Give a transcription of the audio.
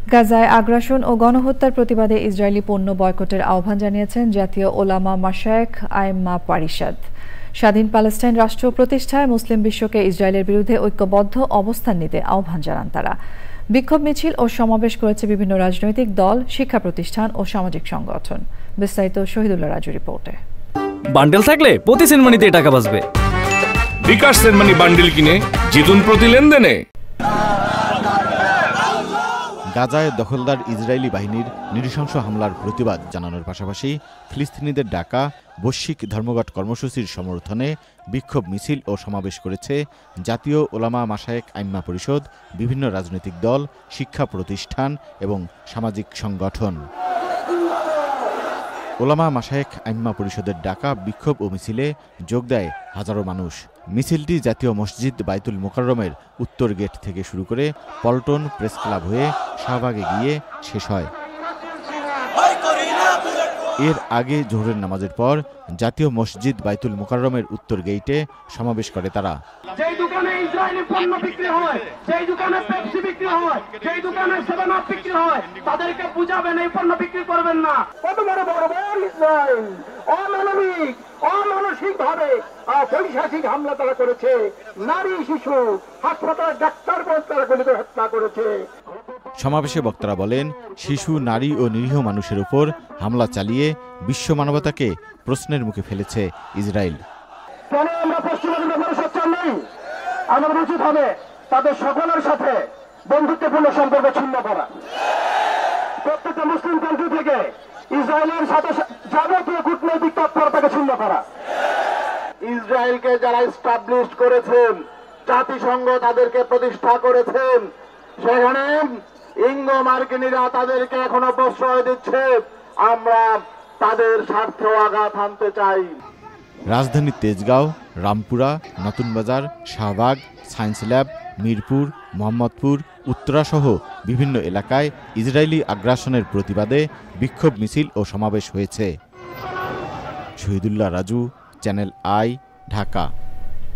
গাজায় আগ্রাসন ও গণহত্যার প্রতিবাদে ইসরায়েলি পণ্য বয়কটের আহ্বান জানিয়েছেন জাতীয় ওলামা মাশায়েখ আইম্মা পরিষদ। স্বাধীন প্যালেস্টাইন রাষ্ট্র প্রতিষ্ঠায় মুসলিম বিশ্বকে ইসরায়েলের বিরুদ্ধে ঐক্যবদ্ধ অবস্থান নিতে আহ্বান জানান তারা। বিক্ষোভ মিছিল ও সমাবেশ করেছে বিভিন্ন রাজনৈতিক দল, শিক্ষা প্রতিষ্ঠান ও সামাজিক সংগঠন। বিস্তারিত শহীদুল্লাহ রাজু রিপোর্টে। বান্ডেল থাকলে প্রতি সেনমানিতে টাকা বাঁচবে। বিকাশ সেনমানি বান্ডেল কিনে জিতুন প্রতি লেনদেনে। গাজায় দখলদার ইসরায়েলি বাহিনীর নৃশংস হামলার প্রতিবাদ জানানোর পাশাপাশি ফিলিস্তিনিদের ডাকা বৈশ্বিক ধর্মঘট কর্মসূচির সমর্থনে বিক্ষোভ মিছিল ও সমাবেশ করেছে জাতীয় ওলামা মাশায়েখ আইম্মা পরিষদ, বিভিন্ন রাজনৈতিক দল, শিক্ষা প্রতিষ্ঠান এবং সামাজিক সংগঠন। ওলামা মাশায়েখ আইম্মা পরিষদের ডাকা বিক্ষোভ ও মিছিলে যোগ দেয় হাজারো মানুষ। মিছিলটি জাতীয় মসজিদ বাইতুল মোকাররমের উত্তর গেট থেকে শুরু করে পল্টন প্রেস ক্লাব হয়ে শাহবাগে গিয়ে শেষ হয়। এর আগে জোহরের নামাজের পর জাতীয় মসজিদ বাইতুল মোকাররমের উত্তর গেইটে সমাবেশ করে তারা। যেই দোকানে ইসরায়েলি পণ্য বিক্রি হয়, যেই দোকানে পেপসি বিক্রি হয়, যেই দোকানে সেভেন আপ বিক্রি হয়, তাদেরকে বুঝাবেন এই পণ্য বিক্রি করবেন না। কত বড় ইসরায়েল অমানবিক, অমানসিক ভাবে পৈশাচিক হামলা তারা করেছে। নারী, শিশু, হাসপাতালের ডাক্তার তারা গুলিতে হত্যা করেছে। সমাবেশে বক্তারা বলেন, শিশু, নারী ও নিরীহ মানুষের উপর হামলা চালিয়ে বিশ্ব মানবতাকে প্রশ্নের মুখে ফেলেছে ইসরায়েল। কেন আমরা পশ্চিমবঙ্গের ব্যাপারে সোচ্চার নেই? আমাদের উচিত হবে তাদের সকলের সাথে বন্ধুত্বপূর্ণ সম্পর্ক ছিন্ন করা। প্রত্যেকটা মুসলিম কান্ট্রি থেকে ইসরায়েলের সাথে যাবতীয় কূটনৈতিক তৎপরতাকে ছিন্ন করা। ইসরায়েলকে যারা এস্টাবলিশ করেছেন, জাতিসংঘ তাদেরকে প্রতিষ্ঠা করেছেন, সেখানে ইঙ্গো মার্কিনীরা তাদেরকে এখনো প্রশ্রয় দিচ্ছে। আমরা তাদের স্বার্থেও আঘাত হানতে চাই। রাজধানীর তেজগাঁও, রামপুরা, নতুন বাজার, শাহবাগ, সায়েন্স ল্যাব, মিরপুর, মোহাম্মদপুর, উত্তরাসহ বিভিন্ন এলাকায় ইসরায়েলি আগ্রাসনের প্রতিবাদে বিক্ষোভ মিছিল ও সমাবেশ হয়েছে। Shahidullah Raju, channel I, Dhaka.